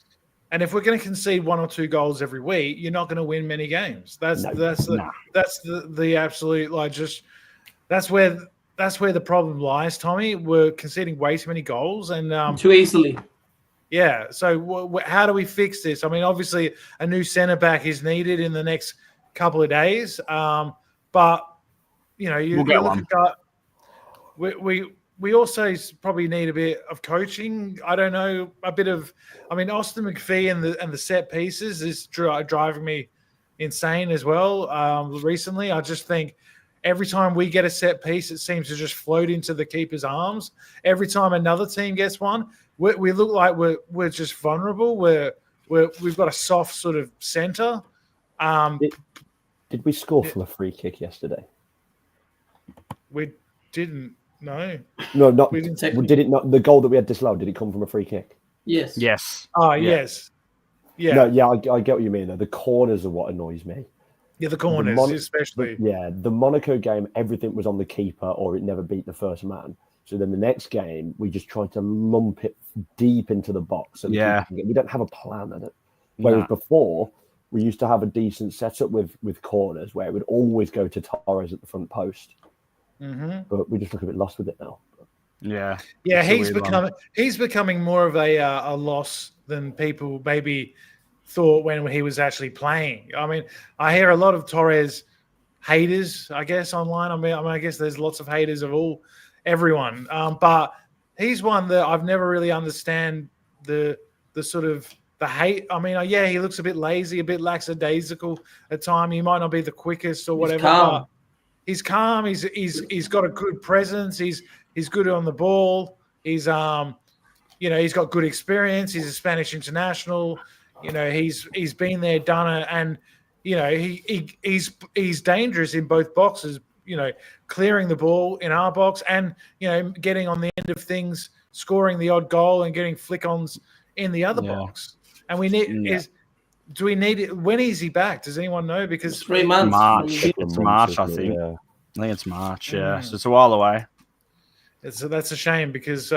[SPEAKER 2] And if we're going to concede 1 or 2 goals every week, you're not going to win many games. That's the absolute that's where the problem lies, Tommy. We're conceding way too many goals and
[SPEAKER 1] too easily.
[SPEAKER 2] Yeah. So how do we fix this? I mean, obviously, a new centre back is needed in the next couple of days. But you look at we also probably need a bit of coaching. I don't know, Austin McPhee and the set pieces is driving me insane as well. Recently, I just think every time we get a set piece, it seems to just float into the keeper's arms. Every time another team gets one, we look like we're just vulnerable. We've got a soft sort of center.
[SPEAKER 4] Did we score from a free kick yesterday?
[SPEAKER 2] We didn't. No,
[SPEAKER 4] not.
[SPEAKER 2] We didn't
[SPEAKER 4] did it not? The goal that we had disallowed, did it come from a free kick?
[SPEAKER 1] Yes.
[SPEAKER 3] Yes.
[SPEAKER 2] Oh, yes. Yeah.
[SPEAKER 4] No, yeah, I get what you mean. Though the corners are what annoys me.
[SPEAKER 2] Yeah, the corners, especially.
[SPEAKER 4] The Monaco game, everything was on the keeper, or it never beat the first man. So then the next game, we just tried to lump it deep into the box. So we don't have a plan in it. Whereas before, we used to have a decent setup with corners where it would always go to Torres at the front post.
[SPEAKER 2] Mm-hmm.
[SPEAKER 4] But we just look a bit lost with it now.
[SPEAKER 3] Yeah.
[SPEAKER 2] Yeah, he's becoming more of a loss than people maybe thought when he was actually playing. I mean, I hear a lot of Torres haters, I guess, online. I guess there's lots of haters of everyone. But he's one that I've never really understand the sort of the hate. I mean, he looks a bit lazy, a bit lackadaisical at time. He might not be the quickest or whatever. He's calm. He's got a good presence. He's good on the ball. He's he's got good experience. He's a Spanish international. He's been there, done it, and he's dangerous in both boxes. Clearing the ball in our box and getting on the end of things, scoring the odd goal and getting flick-ons in the other box. And we need do we need it? When is he back? Does anyone know? Because
[SPEAKER 1] 3 months.
[SPEAKER 3] March. It's March, I think. Yeah. I think it's March. Yeah, so it's a while away.
[SPEAKER 2] That's a shame because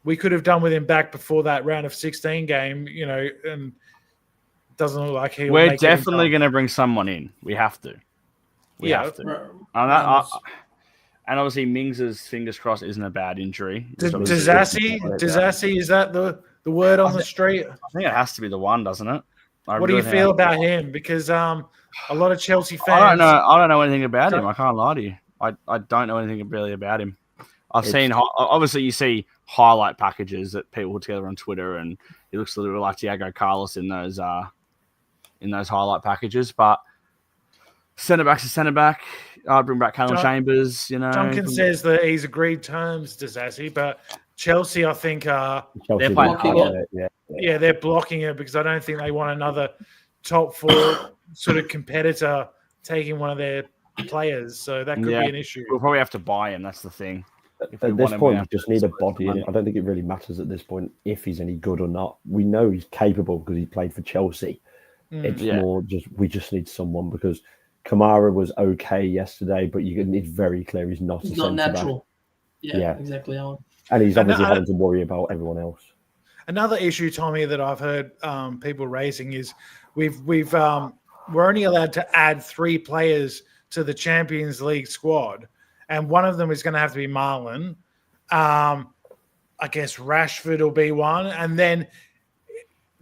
[SPEAKER 2] we could have done with him back before that round of 16 game. And it doesn't look like
[SPEAKER 3] We're definitely going to bring someone in. We have to. We
[SPEAKER 2] Yeah.
[SPEAKER 3] have to.
[SPEAKER 1] Ra-
[SPEAKER 3] And,
[SPEAKER 1] Ramos.
[SPEAKER 3] and obviously, Mings's fingers crossed isn't a bad injury.
[SPEAKER 2] Disassi, is that the word on the street?
[SPEAKER 3] I think it has to be the one, doesn't it?
[SPEAKER 2] What do you feel about him? Because a lot of Chelsea fans.
[SPEAKER 3] I don't know anything about him. I can't lie to you. I don't know anything really about him. I've seen, obviously, you see highlight packages that people put together on Twitter, and he looks a little bit like Diego Carlos in those highlight packages. But centre back's a centre back. I'd bring back Callum Chambers.
[SPEAKER 2] Duncan says that he's agreed terms, Disassi, but Chelsea, I think,
[SPEAKER 3] they're playing hard.
[SPEAKER 2] Yeah, they're blocking it because I don't think they want another top four sort of competitor taking one of their players. So that could be an issue.
[SPEAKER 3] We'll probably have to buy him. That's the thing.
[SPEAKER 4] At this point, we just need a body in it. I don't think it really matters at this point if he's any good or not. We know he's capable because he played for Chelsea. It's more we just need someone because Kamara was okay yesterday, but it's very clear he's not.
[SPEAKER 1] He's not natural. Yeah, exactly.
[SPEAKER 4] And he's obviously having to worry about everyone else.
[SPEAKER 2] Another issue, Tommy, that I've heard people raising is we're only allowed to add 3 players to the Champions League squad, and one of them is going to have to be Marlon. I guess Rashford will be one, and then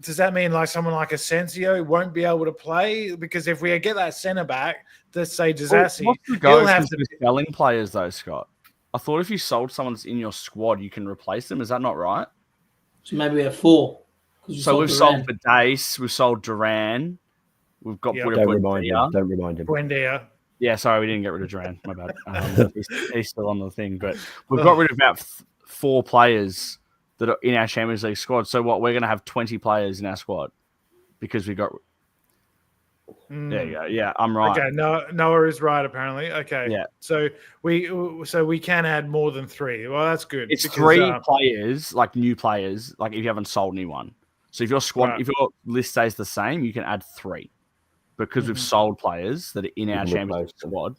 [SPEAKER 2] does that mean like someone like Asensio won't be able to play? Because if we get that centre back, let's say Disassi,
[SPEAKER 3] he'll have to be selling players though, Scott. I thought if you sold someone that's in your squad, you can replace them. Is that not right?
[SPEAKER 1] So maybe we have 4.
[SPEAKER 3] So we've sold Badace, we've sold Duran, we've got
[SPEAKER 4] Don't remind him.
[SPEAKER 2] Buendia.
[SPEAKER 3] Yeah, sorry, we didn't get rid of Duran. My bad. He's still on the thing, but we've got rid of about 4 players that are in our Champions League squad. So what? We're going to have 20 players in our squad because we got. There you go. Yeah, I'm right.
[SPEAKER 2] Okay, Noah is right apparently. Okay.
[SPEAKER 3] Yeah.
[SPEAKER 2] So we can add more than 3. Well, that's good.
[SPEAKER 3] It's 3 players, like new players, like if you haven't sold anyone. So if your squad, if your list stays the same, you can add 3 because we've sold players that are in our Champions League squad.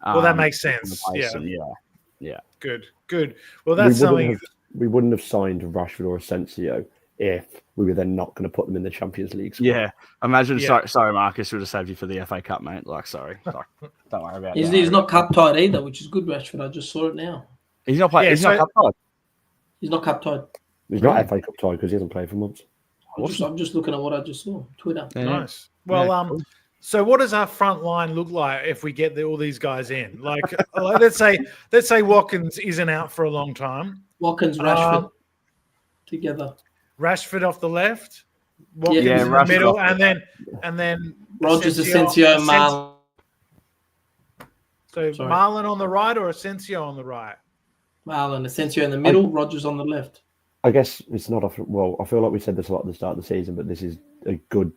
[SPEAKER 2] Well, that makes sense.
[SPEAKER 3] Yeah.
[SPEAKER 2] Good. Well, that's something.
[SPEAKER 4] We wouldn't have signed Rashford or Asensio if we were then not going to put them in the Champions League squad.
[SPEAKER 3] Yeah. Imagine, sorry, Marcus, we would have saved you for the FA Cup, mate. Like, sorry. Don't worry about it.
[SPEAKER 1] He's not cup tied either, which is good, Rashford. I just saw it now.
[SPEAKER 3] He's not playing. He's not cup tied.
[SPEAKER 1] He's not cup tied.
[SPEAKER 4] He's not FA Cup tied because he hasn't played for months.
[SPEAKER 1] I'm just looking at what I just saw. Twitter.
[SPEAKER 2] Yeah. Nice. Well, cool. So what does our front line look like if we get all these guys in? Like let's say Watkins isn't out for a long time.
[SPEAKER 1] Watkins, Rashford together.
[SPEAKER 2] Rashford off the left, Watkins in the middle, and then
[SPEAKER 1] Rogers, Asensio, Marlon.
[SPEAKER 2] So Marlon on the right or Asensio on the right?
[SPEAKER 1] Marlon, Asensio in the middle, Rogers on the left.
[SPEAKER 4] I guess it's not I feel like we said this a lot at the start of the season, but this is a good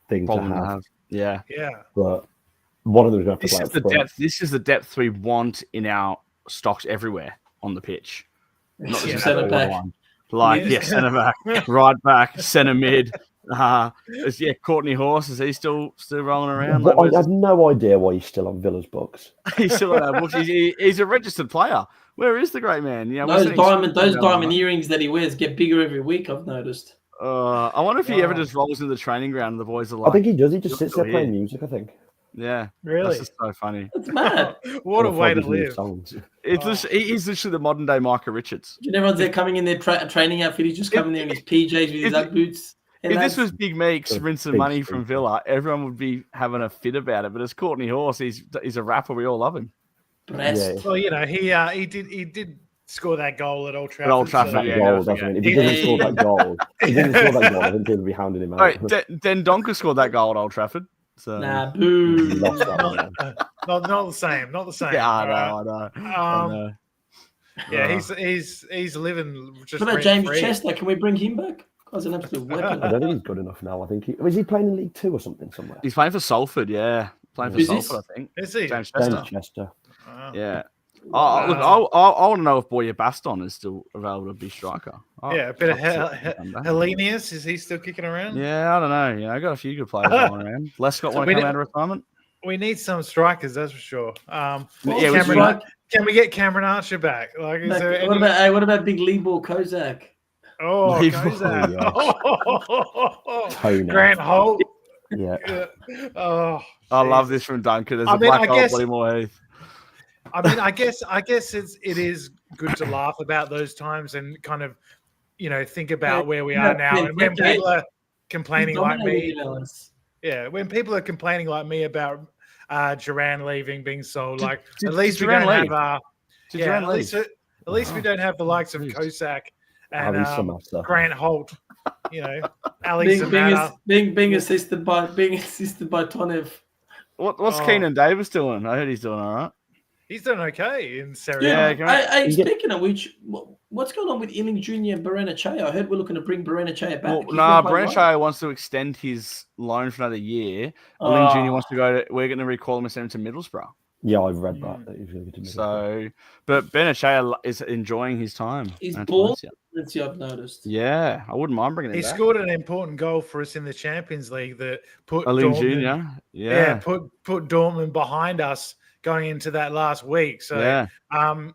[SPEAKER 4] thing to have.
[SPEAKER 3] Yeah.
[SPEAKER 4] But one of them is going to have to play.
[SPEAKER 3] This is the depth we want in our stocks everywhere on the pitch. Not just
[SPEAKER 1] centre back.
[SPEAKER 3] Centre back, right back, centre mid. Courtney Horse, is he still rolling around?
[SPEAKER 4] I have no idea why he's still on Villa's books.
[SPEAKER 3] He's still on our books. He's a registered player. Where is the great man?
[SPEAKER 1] Those diamond earrings that he wears get bigger every week, I've noticed.
[SPEAKER 3] I wonder if he ever just rolls in the training ground and the boys are like...
[SPEAKER 4] I think he does. He just sits there playing music, I think.
[SPEAKER 3] Yeah.
[SPEAKER 2] Really?
[SPEAKER 3] That's just so funny.
[SPEAKER 1] That's mad.
[SPEAKER 2] What a way to live.
[SPEAKER 3] He's literally the modern day Micah Richards.
[SPEAKER 1] And everyone's there coming in their training outfit. He's just coming there in his PJs with his Ugg boots.
[SPEAKER 3] If this was Big Meeks rinsing money from Villa, everyone would be having a fit about it. But as Courtney Horse, he's a rapper. We all love him.
[SPEAKER 1] Yeah.
[SPEAKER 2] Well, he did score that goal at Old Trafford.
[SPEAKER 4] If he didn't score that goal, I think he'd be hounding him out.
[SPEAKER 3] Right, Den Donker scored that goal at Old Trafford. So.
[SPEAKER 1] Nah, boo.
[SPEAKER 2] Not the same. Not the same.
[SPEAKER 3] Yeah, I know.
[SPEAKER 2] Yeah, he's living just.
[SPEAKER 1] What about Jamie Chester? Can we bring him back? Guy's an absolute weapon.
[SPEAKER 4] I don't think he's good enough now. I think is he playing in League 2 or something somewhere?
[SPEAKER 3] He's playing for Salford. Yeah, playing for Salford. I think.
[SPEAKER 2] Is he?
[SPEAKER 3] James
[SPEAKER 4] Chester.
[SPEAKER 2] Wow.
[SPEAKER 3] Yeah. Look, I want to know if Boya Baston is still available to be striker.
[SPEAKER 2] A bit of Hellenius. Is he still kicking around?
[SPEAKER 3] Yeah, I don't know. I got a few good players going around. Lescott want to come out of retirement?
[SPEAKER 2] We need some strikers, that's for sure.
[SPEAKER 1] Can
[SPEAKER 2] we get Cameron Archer back? Like,
[SPEAKER 1] what about Big Leeball Kozak?
[SPEAKER 2] Oh, Kozak. Grant Holt.
[SPEAKER 4] Yeah.
[SPEAKER 2] Oh,
[SPEAKER 3] I love
[SPEAKER 2] Jesus.
[SPEAKER 3] this from Duncan. There's
[SPEAKER 2] I
[SPEAKER 3] a
[SPEAKER 2] mean,
[SPEAKER 3] black
[SPEAKER 2] I
[SPEAKER 3] hole,
[SPEAKER 2] guess-
[SPEAKER 3] Bodymore Heath.
[SPEAKER 2] I mean, I guess it is good to laugh about those times and kind of, think about where we are now. And when people are complaining like me, when people are complaining like me about Duran leaving, being sold, at least we don't have at least we don't have the likes of Kosak and Grant Holt, Ali Zamata.
[SPEAKER 1] being assisted by Tonev.
[SPEAKER 3] What's Keenan Davis doing? I heard he's doing all right.
[SPEAKER 2] He's doing okay in Serie A.
[SPEAKER 1] Hey, speaking of which, what's going on with Ealing Jr. and Barenachea? I heard we're looking to bring Barenachea back.
[SPEAKER 3] Well, Barenachea wants to extend his loan for another year. Ealing Jr. wants to go to. We're going to recall him and send him to Middlesbrough.
[SPEAKER 4] Yeah, I've read that. He's going to go to Middlesbrough.
[SPEAKER 3] So, but Barenachea is enjoying his time.
[SPEAKER 1] He's bald. I've noticed.
[SPEAKER 3] Yeah, I wouldn't mind bringing him back.
[SPEAKER 2] He scored an important goal for us in the Champions League that put
[SPEAKER 3] Ealing
[SPEAKER 2] Dortmund,
[SPEAKER 3] Jr. Yeah,
[SPEAKER 2] put Dortmund behind us going into that last week. So, I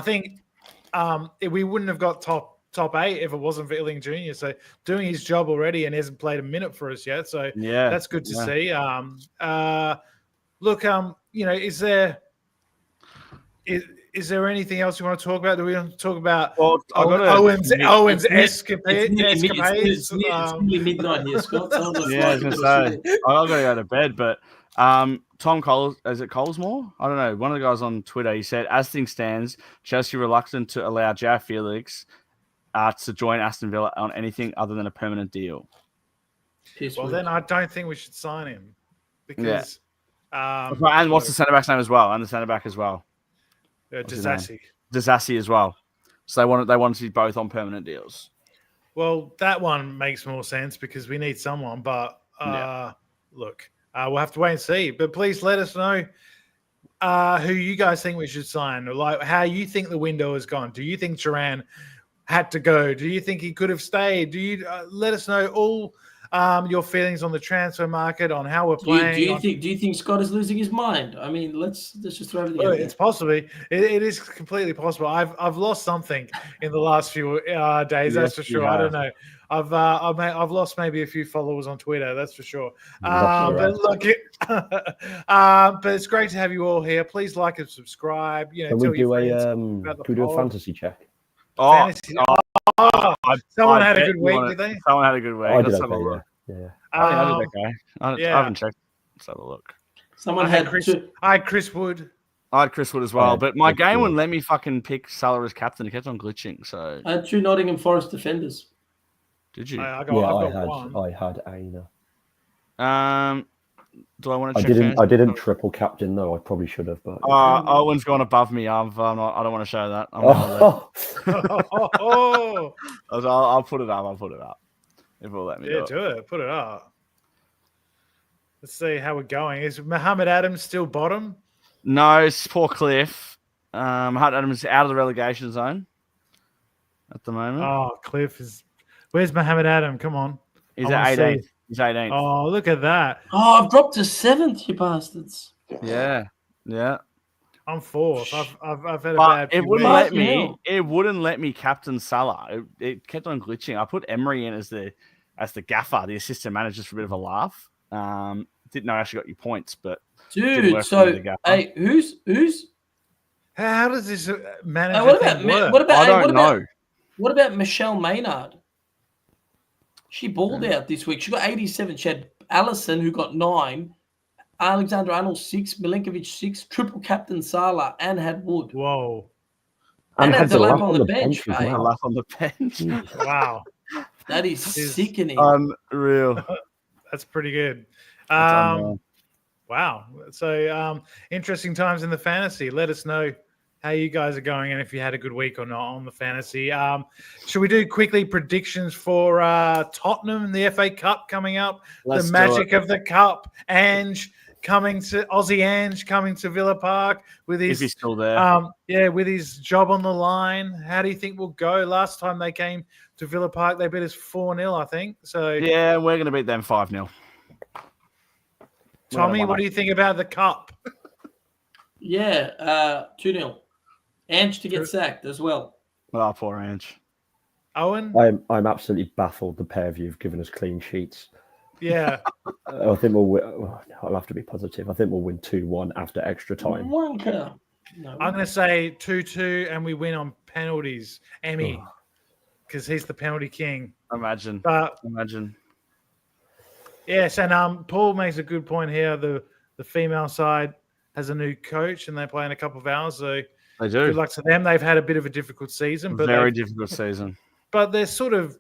[SPEAKER 2] think we wouldn't have got top 8 if it wasn't for Ealing Jr. So doing his job already and hasn't played a minute for us yet. So that's good to see. Look, is there anything else you want to talk about? Do we want to talk about Owen's escapades?
[SPEAKER 1] It's nearly midnight here, Scott. So
[SPEAKER 3] I was going to say, I've got to go to bed, but Tom Coles, is it Colesmore? I don't know. One of the guys on Twitter, he said, as things stands, Chelsea reluctant to allow João Felix to join Aston Villa on anything other than a permanent deal.
[SPEAKER 2] Well, then I don't think we should sign him because.
[SPEAKER 3] And what's the centre back's name as well? And the centre back as well. Disassi as well. So they want to see both on permanent deals.
[SPEAKER 2] Well, that one makes more sense because we need someone. But look, we'll have to wait and see. But please let us know who you guys think we should sign, or like how you think the window has gone. Do you think Duran had to go? Do you think he could have stayed? Do you let us know all your feelings on the transfer market, on how we're playing?
[SPEAKER 1] Do you think Scott is losing his mind? I mean, let's just throw everything.
[SPEAKER 2] It's possible. It is completely possible. I've lost something in the last few days. That's for sure. I don't know. I've lost maybe a few followers on Twitter. That's for sure. But look, but it's great to have you all here. Please like and subscribe.
[SPEAKER 4] Can we do a fantasy check?
[SPEAKER 2] Someone had a good week, did they?
[SPEAKER 3] Someone had a good week.
[SPEAKER 4] I did
[SPEAKER 3] Let's have a look.
[SPEAKER 4] Yeah.
[SPEAKER 3] I did okay. I haven't checked. Let's have a look.
[SPEAKER 2] I had Chris Wood.
[SPEAKER 3] I had Chris Wood as well, but my game wouldn't let me fucking pick Salah as captain. It kept on glitching. So
[SPEAKER 1] I had 2 Nottingham Forest defenders.
[SPEAKER 3] Did you?
[SPEAKER 4] I had Aina.
[SPEAKER 3] Do I want to check?
[SPEAKER 4] I didn't triple captain though. I probably should have, but
[SPEAKER 3] Owen's gone above me. I'm not. I don't want to show that. I'll put it up. If it'll let me.
[SPEAKER 2] Yeah, do it. Put it up. Let's see how we're going. Is Mohamed Adams still bottom?
[SPEAKER 3] No, it's poor Cliff. Mohamed Adams is out of the relegation zone at the moment.
[SPEAKER 2] Oh, Cliff is. Where's Mohamed Adam? Come on.
[SPEAKER 3] He's at 18. He's 18.
[SPEAKER 2] Oh, look at that.
[SPEAKER 1] Oh, I've dropped to 7th, you bastards.
[SPEAKER 3] Yeah.
[SPEAKER 2] I'm 4th. I've had a
[SPEAKER 3] bad.
[SPEAKER 2] It
[SPEAKER 3] wouldn't let me captain Salah. It kept on glitching. I put Emery in as the gaffer, the assistant manager, just for a bit of a laugh. Didn't know I actually got you points, but
[SPEAKER 1] dude. So hey, who's?
[SPEAKER 2] How does this manager thing work?
[SPEAKER 3] I don't know.
[SPEAKER 1] What about Michelle Maynard? She balled out this week. She got 87. She had Allison, who got 9. Alexander Arnold 6. Milinkovic 6. Triple captain Salah and had Wood.
[SPEAKER 2] Whoa.
[SPEAKER 1] And had Delap on the bench.
[SPEAKER 3] Delap on the bench.
[SPEAKER 2] Wow.
[SPEAKER 1] That is sickening.
[SPEAKER 3] Unreal.
[SPEAKER 2] That's pretty good. Wow. So interesting times in the fantasy. Let us know how you guys are going and if you had a good week or not on the fantasy. Should we do quickly predictions for Tottenham, the FA Cup coming up? The magic of the cup. Ange coming to Villa Park with his,
[SPEAKER 3] if he's still there.
[SPEAKER 2] with his job on the line. How do you think we'll go? Last time they came to Villa Park, they beat us 4-0, I think. So
[SPEAKER 3] yeah, we're going to beat them 5-0.
[SPEAKER 2] Tommy, what do you think about the cup?
[SPEAKER 1] Yeah, 2-0. Ange to get sacked as well.
[SPEAKER 3] Oh, poor Ange.
[SPEAKER 2] Owen?
[SPEAKER 4] I'm absolutely baffled the pair of you have given us clean sheets.
[SPEAKER 2] Yeah.
[SPEAKER 4] I think we'll win. I'll have to be positive. I think we'll win 2-1 after extra time.
[SPEAKER 1] Wonka. No.
[SPEAKER 2] I'm going to say 2-2 and we win on penalties. Emmy, because he's the penalty king.
[SPEAKER 3] Imagine.
[SPEAKER 2] But yes, and Paul makes a good point here. The female side has a new coach and they play in a couple of hours. So
[SPEAKER 3] They do.
[SPEAKER 2] good luck to them. They've had a bit of a difficult season, but
[SPEAKER 3] Very difficult season.
[SPEAKER 2] But they're sort of,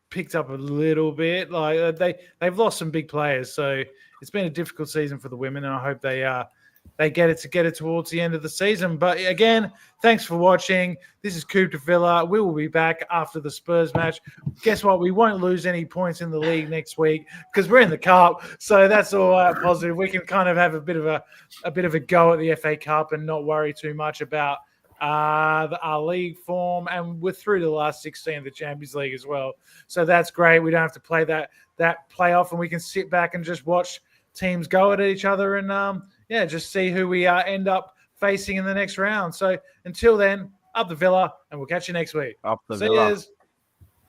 [SPEAKER 2] picked up a little bit. Like they've lost some big players, so it's been a difficult season for the women, and I hope they get it towards the end of the season. But again, thanks for watching. This is Coupe de Villa. We will be back after the Spurs match. Guess what? We won't lose any points in the league next week because we're in the cup. So that's all positive. We can kind of have a bit of a go at the FA Cup and not worry too much about our league form, and we're through to the last 16 of the Champions League as well. So that's great. We don't have to play that playoff, and we can sit back and just watch teams go at each other and just see who we end up facing in the next round. So until then, up the Villa, and we'll catch you next week.
[SPEAKER 3] Up the
[SPEAKER 2] See
[SPEAKER 3] Villa.
[SPEAKER 2] yous.